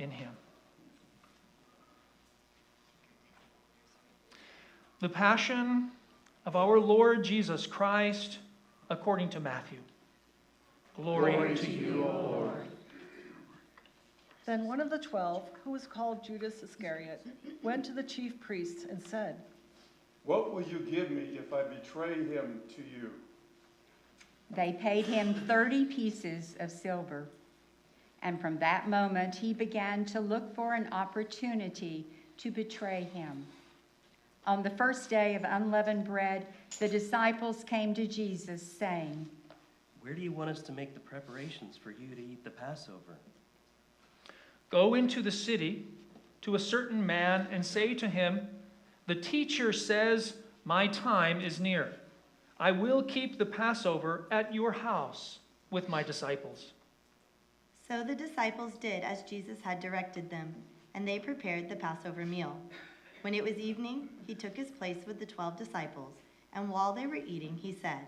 in him. The Passion of our Lord Jesus Christ according to Matthew. Glory to you, O Lord. Then one of the 12, who was called Judas Iscariot, went to the chief priests and said, "What will you give me if I betray him to you?" They paid him 30 pieces of silver. And from that moment, he began to look for an opportunity to betray him. On the first day of unleavened bread, the disciples came to Jesus, saying, "Where do you want us to make the preparations for you to eat the Passover?" Go into the city to a certain man and say to him, "The teacher says, my time is near. I will keep the Passover at your house with my disciples." So the disciples did as Jesus had directed them, and they prepared the Passover meal. When it was evening, he took his place with the 12 disciples, and while they were eating, he said,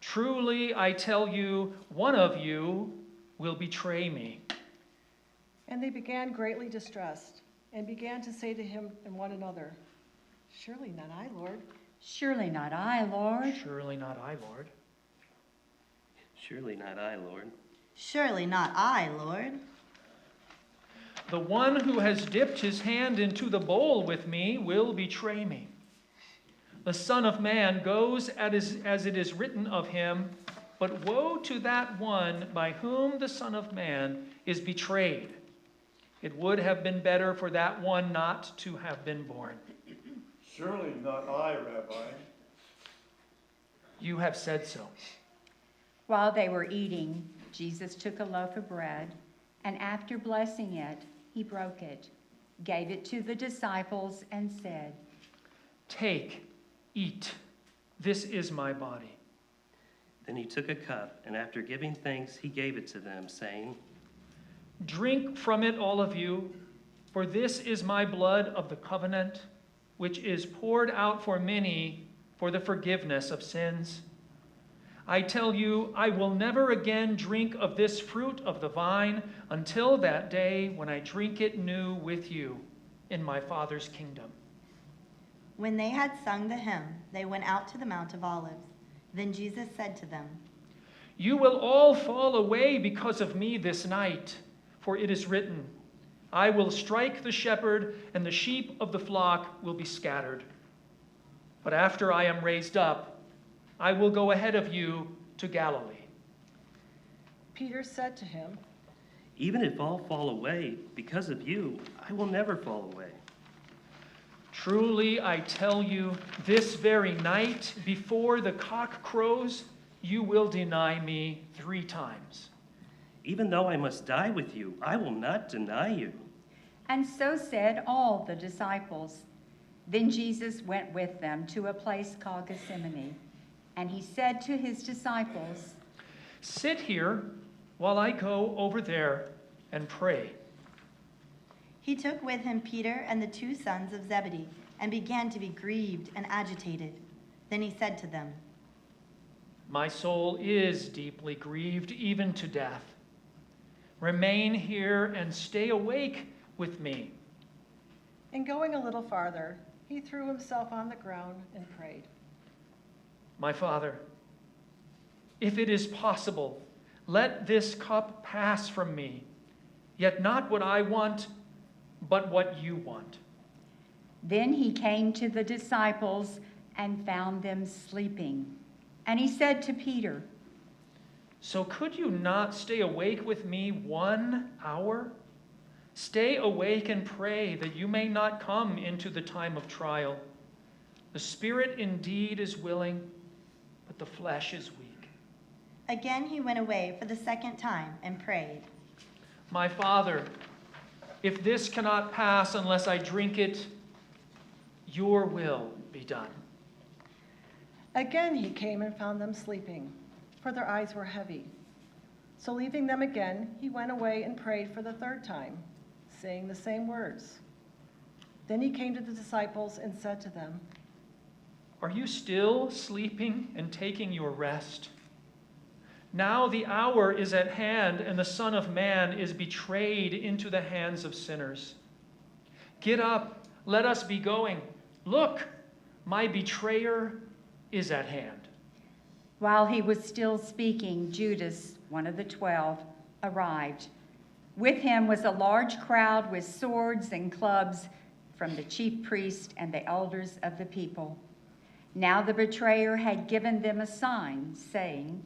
"Truly, I tell you, one of you will betray me." and they began greatly distressed, and began to say to him and one another, "Surely not I, Lord." "Surely not I, Lord." Surely not I, Lord. "Surely not I, Lord." "Surely not I, Lord." The one who has dipped his hand into the bowl with me will betray me. The Son of Man goes as it is written of him, but woe to that one by whom the Son of Man is betrayed. It would have been better for that one not to have been born. "Surely not I, Rabbi." You have said so. While they were eating, Jesus took a loaf of bread, and after blessing it, he broke it, gave it to the disciples, and said, "Take, eat. This is my body." Then he took a cup, and after giving thanks, he gave it to them, saying, Drink from it, all of you, for this is my blood of the covenant, which is poured out for many for the forgiveness of sins. I tell you, I will never again drink of this fruit of the vine until that day when I drink it new with you in my Father's kingdom." When they had sung the hymn, they went out to the Mount of Olives. Then Jesus said to them, "You will all fall away because of me this night, for it is written, I will strike the shepherd, and the sheep of the flock will be scattered. But after I am raised up, I will go ahead of you to Galilee." Peter said to him, "Even if all fall away because of you, I will never fall away." "Truly, I tell you, this very night, before the cock crows, you will deny me 3 times. "Even though I must die with you, I will not deny you." And so said all the disciples. Then Jesus went with them to a place called Gethsemane, and he said to his disciples, Sit here while I go over there and pray." He took with him Peter and the 2 sons of Zebedee, and began to be grieved and agitated. Then he said to them, "My soul is deeply grieved, even to death. Remain here and stay awake with me." and going a little farther, he threw himself on the ground and prayed. "My Father, if it is possible, let this cup pass from me, yet not what I want, but what you want." Then he came to the disciples and found them sleeping. And he said to Peter, "So could you not stay awake with me 1 hour? Stay awake and pray that you may not come into the time of trial. The spirit indeed is willing, but the flesh is weak." Again he went away for the 2nd time and prayed, "My Father, if this cannot pass unless I drink it, your will be done." Again he came and found them sleeping, for their eyes were heavy. So leaving them again, he went away and prayed for the 3rd time, saying the same words. Then he came to the disciples and said to them, "Are you still sleeping and taking your rest? Now the hour is at hand, and the Son of Man is betrayed into the hands of sinners. Get up, let us be going. Look, my betrayer is at hand." While he was still speaking, Judas, one of the 12, arrived. With him was a large crowd with swords and clubs from the chief priest and the elders of the people. Now the betrayer had given them a sign, saying,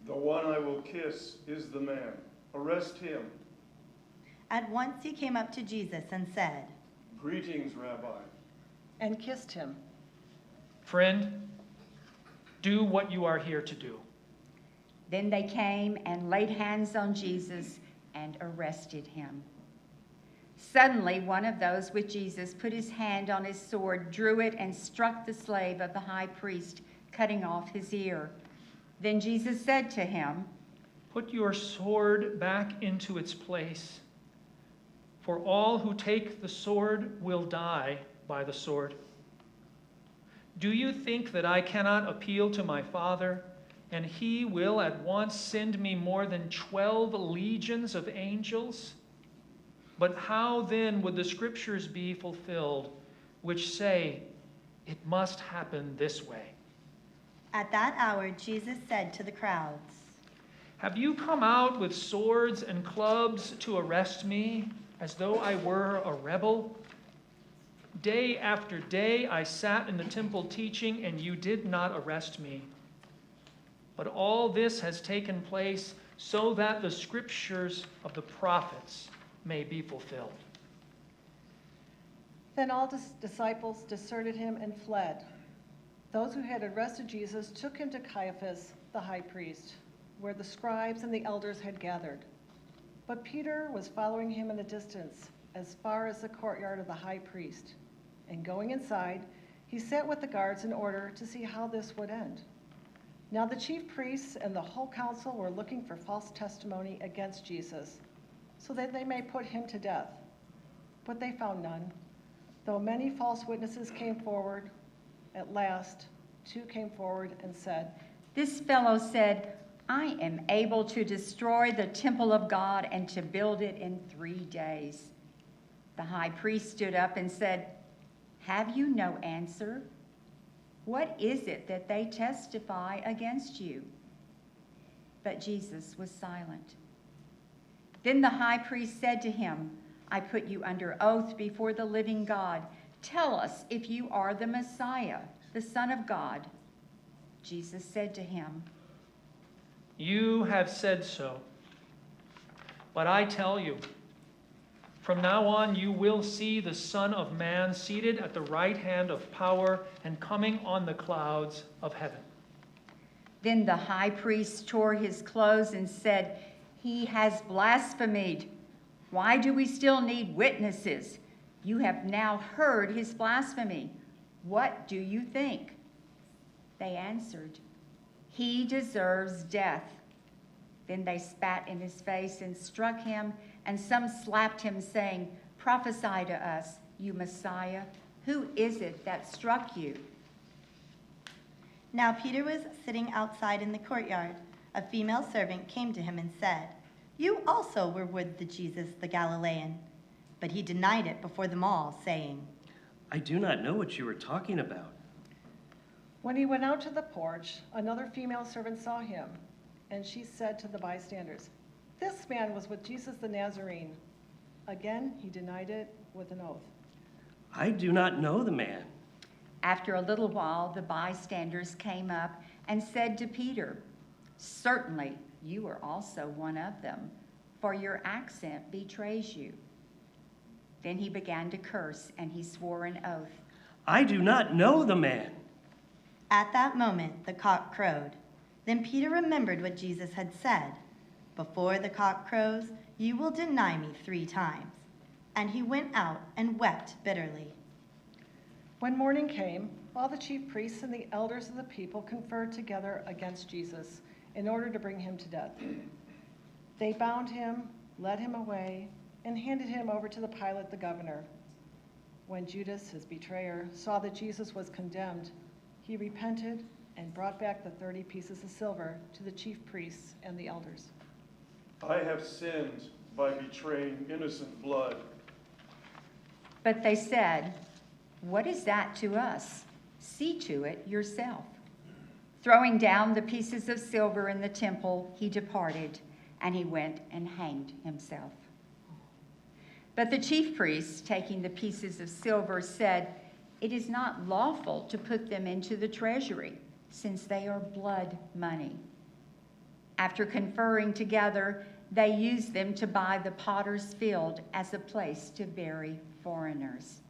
"The one I will kiss is the man. Arrest him." At once he came up to Jesus and said, "Greetings, Rabbi." and kissed him. "Friend, do what you are here to do." Then they came and laid hands on Jesus and arrested him. Suddenly, one of those with Jesus put his hand on his sword, drew it, and struck the slave of the high priest, cutting off his ear. Then Jesus said to him, "Put your sword back into its place, for all who take the sword will die by the sword. Do you think that I cannot appeal to my Father, and he will at once send me more than 12 legions of angels? But how then would the scriptures be fulfilled, which say, 'It must happen this way'?" At that hour, Jesus said to the crowds, "Have you come out with swords and clubs to arrest me, as though I were a rebel? Day after day I sat in the temple teaching, and you did not arrest me. But all this has taken place so that the scriptures of the prophets may be fulfilled." Then all disciples deserted him and fled. Those who had arrested Jesus took him to Caiaphas, the high priest, where the scribes and the elders had gathered. But Peter was following him in the distance, as far as the courtyard of the high priest. And going inside, he sat with the guards in order to see how this would end. Now the chief priests and the whole council were looking for false testimony against Jesus, so that they may put him to death. But they found none. Though many false witnesses came forward, at last 2 came forward and said, "This fellow said, 'I am able to destroy the temple of God and to build it in 3 days.'" The high priest stood up and said, "Have you no answer? What is it that they testify against you?" But Jesus was silent. Then the high priest said to him, "I put you under oath before the living God. Tell us if you are the Messiah, the Son of God." Jesus said to him, "You have said so. But I tell you, from now on you will see the Son of Man seated at the right hand of power and coming on the clouds of heaven." Then the high priest tore his clothes and said, "He has blasphemed. Why do we still need witnesses? You have now heard his blasphemy. What do you think?" They answered, "He deserves death." Then they spat in his face and struck him, and some slapped him, saying, "Prophesy to us, you Messiah. Who is it that struck you?" Now Peter was sitting outside in the courtyard. A female servant came to him and said, "You also were with the Jesus the Galilean." But he denied it before them all, saying, I do not know what you are talking about." When he went out to the porch, another female servant saw him, and she said to the bystanders, "This man was with Jesus the Nazarene." Again, he denied it with an oath. I do not know the man. After a little while, the bystanders came up and said to Peter, "Certainly you are also one of them, for your accent betrays you." Then he began to curse, and he swore an oath. I do not know the man. At that moment, the cock crowed. Then Peter remembered what Jesus had said, "Before the cock crows, you will deny me 3 times." And he went out and wept bitterly. When morning came, all the chief priests and the elders of the people conferred together against Jesus in order to bring him to death. They bound him, led him away, and handed him over to the Pilate the governor. When Judas, his betrayer, saw that Jesus was condemned, he repented and brought back the 30 pieces of silver to the chief priests and the elders. I have sinned by betraying innocent blood. But they said, "What is that to us? See to it yourself." Throwing down the pieces of silver in the temple, he departed, and he went and hanged himself. But the chief priests, taking the pieces of silver, said, "It is not lawful to put them into the treasury, since they are blood money." After conferring together, they used them to buy the potter's field as a place to bury foreigners.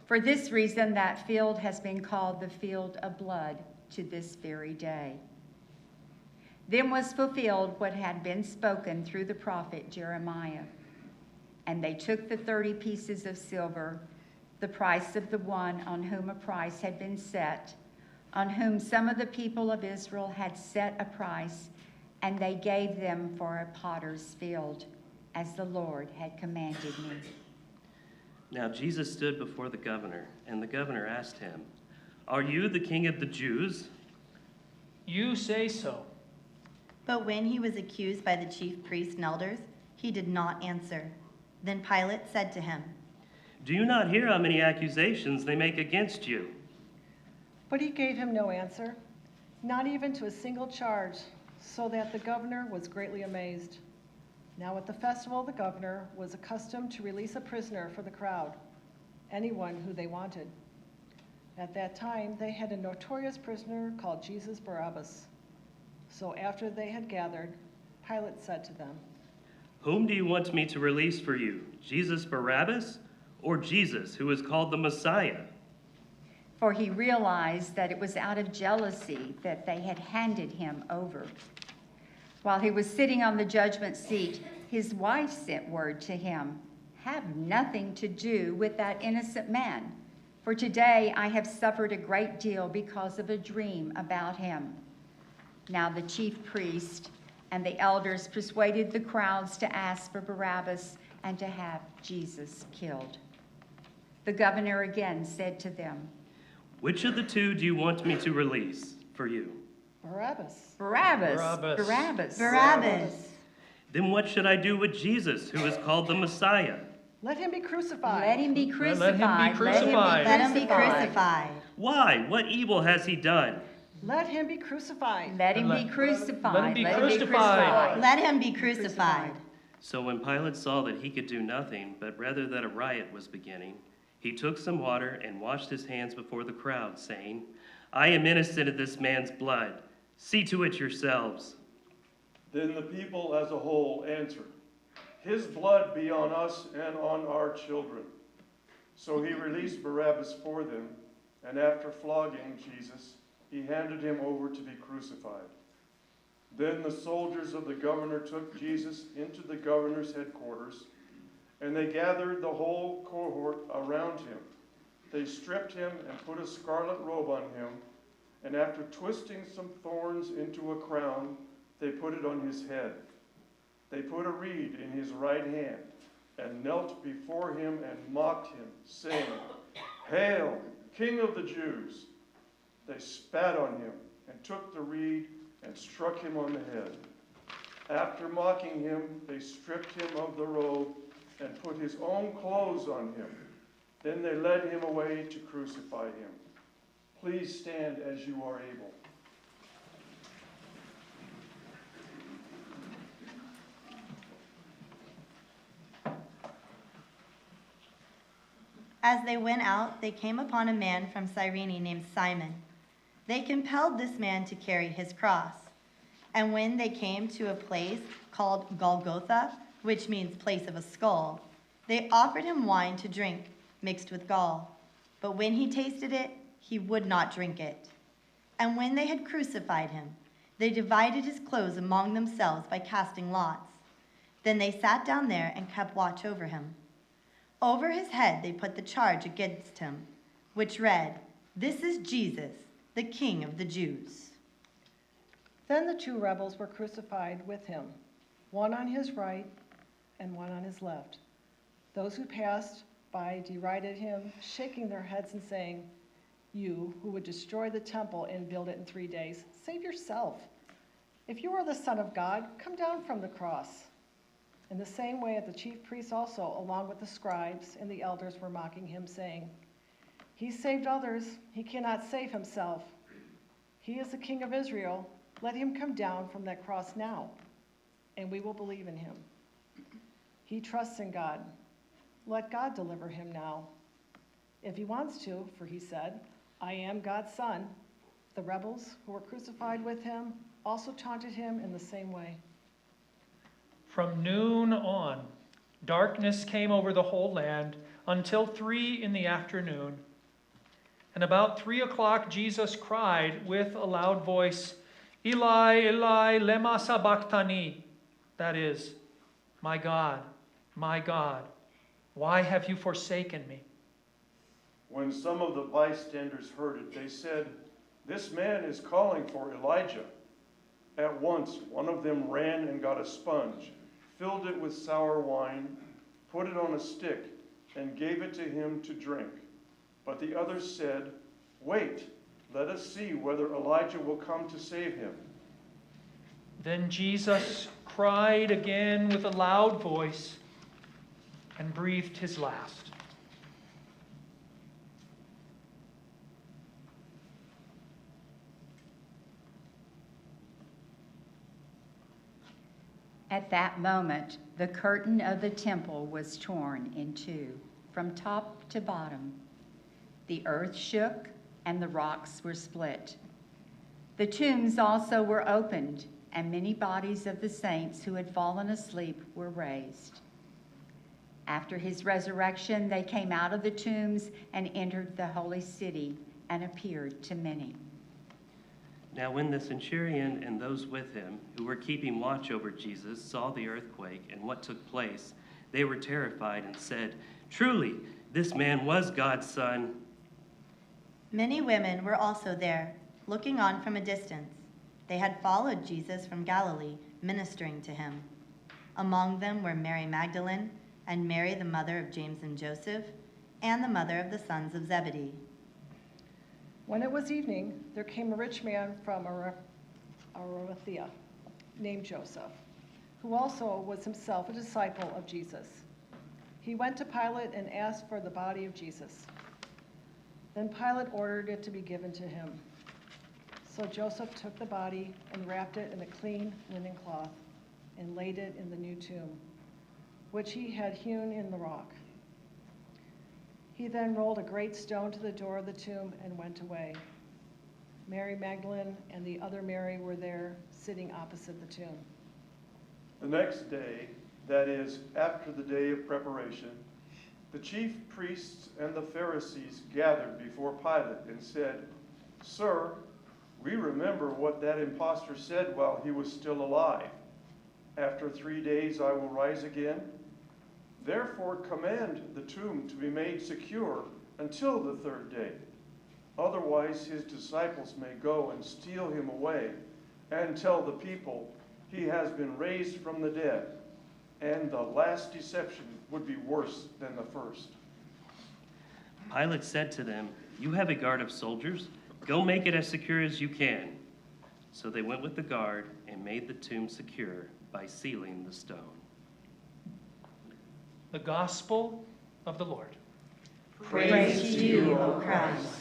For this reason, that field has been called the field of blood to this very day. Then was fulfilled what had been spoken through the prophet Jeremiah. And they took the 30 pieces of silver, the price of the one on whom a price had been set, on whom some of the people of Israel had set a price, and they gave them for a potter's field, as the Lord had commanded me. Now Jesus stood before the governor, and the governor asked him, "Are you the king of the Jews?" You say so. But when he was accused by the chief priests and elders, he did not answer. Then Pilate said to him, "Do you not hear how many accusations they make against you?" But he gave him no answer, not even to a single charge, so that the governor was greatly amazed. Now at the festival, the governor was accustomed to release a prisoner for the crowd, anyone who they wanted. At that time, they had a notorious prisoner called Jesus Barabbas. So after they had gathered, Pilate said to them, "Whom do you want me to release for you, Jesus Barabbas or Jesus, who is called the Messiah?" For he realized that it was out of jealousy that they had handed him over. While he was sitting on the judgment seat, his wife sent word to him, "Have nothing to do with that innocent man, for today I have suffered a great deal because of a dream about him." Now the chief priest and the elders persuaded the crowds to ask for Barabbas and to have Jesus killed. The governor again said to them, "Which of the two do you want me to release for you?" Barabbas. Barabbas, Barabbas. Barabbas. Barabbas. "Then what should I do with Jesus, who is called the Messiah?" Let him be crucified. Let him be Let him be crucified. crucified. Let him be crucified. "Why? What evil has he done?" Let him be crucified. Let him Let- be crucified. let him be crucified. Let him be crucified. So when Pilate saw that he could do nothing, but rather that a riot was beginning, he took some water and washed his hands before the crowd, saying, "I am innocent of this man's blood. See to it yourselves." Then the people as a whole answered, "His blood be on us and on our children." So he released Barabbas for them, and after flogging Jesus, he handed him over to be crucified. Then the soldiers of the governor took Jesus into the governor's headquarters, and they gathered the whole cohort around him. They stripped him and put a scarlet robe on him, and after twisting some thorns into a crown, they put it on his head. They put a reed in his right hand and knelt before him and mocked him, saying, "Hail, King of the Jews!" They spat on him and took the reed and struck him on the head. After mocking him, they stripped him of the robe and put his own clothes on him. Then they led him away to crucify him. Please stand as you are able. As they went out, they came upon a man from Cyrene named Simon. They compelled this man to carry his cross. And when they came to a place called Golgotha, which means place of a skull, they offered him wine to drink, mixed with gall. But when he tasted it, he would not drink it. And when they had crucified him, they divided his clothes among themselves by casting lots. Then they sat down there and kept watch over him. Over his head they put the charge against him, which read, "This is Jesus, the King of the Jews." Then the two rebels were crucified with him, one on his right and one on his left. Those who passed by derided him, shaking their heads and saying, you who would destroy the temple and build it in 3 days, save yourself. If you are the Son of God, come down from the cross." In the same way, the chief priests also, along with the scribes and the elders, were mocking him, saying, "He saved others, he cannot save himself. He is the King of Israel. Let him come down from that cross now, and we will believe in him. He trusts in God. Let God deliver him now, if he wants to, for he said, 'I am God's son.'" The rebels who were crucified with him also taunted him in the same way. From noon on, darkness came over the whole land until 3 in the afternoon. And about 3 o'clock, Jesus cried with a loud voice, "Eli, Eli, lema sabachthani?" That is, my God, why have you forsaken me?" When some of the bystanders heard it, they said, "This man is calling for Elijah." At once, one of them ran and got a sponge, filled it with sour wine, put it on a stick, and gave it to him to drink. But the others said, "Wait, let us see whether Elijah will come to save him." Then Jesus cried again with a loud voice and breathed his last. At that moment, the curtain of the temple was torn in two, from top to bottom. The earth shook, and the rocks were split. The tombs also were opened, and many bodies of the saints who had fallen asleep were raised. After his resurrection, they came out of the tombs and entered the holy city and appeared to many. Now when the centurion and those with him, who were keeping watch over Jesus, saw the earthquake and what took place, they were terrified and said, "Truly, this man was God's son." Many women were also there, looking on from a distance. They had followed Jesus from Galilee, ministering to him. Among them were Mary Magdalene, and Mary the mother of James and Joseph, and the mother of the sons of Zebedee. When it was evening, there came a rich man from Arimathea named Joseph, who also was himself a disciple of Jesus. He went to Pilate and asked for the body of Jesus. Then Pilate ordered it to be given to him. So Joseph took the body and wrapped it in a clean linen cloth and laid it in the new tomb, which he had hewn in the rock. He then rolled a great stone to the door of the tomb and went away. Mary Magdalene and the other Mary were there, sitting opposite the tomb. The next day, that is, after the day of preparation, the chief priests and the Pharisees gathered before Pilate and said, "Sir, we remember what that impostor said while he was still alive. 'After 3 days I will rise again.' Therefore command the tomb to be made secure until the 3rd day. Otherwise his disciples may go and steal him away and tell the people he has been raised from the dead. And the last deception would be worse than the first." Pilate said to them, "You have a guard of soldiers. Go make it as secure as you can." So they went with the guard and made the tomb secure by sealing the stone. The Gospel of the Lord. Praise to you, O Christ.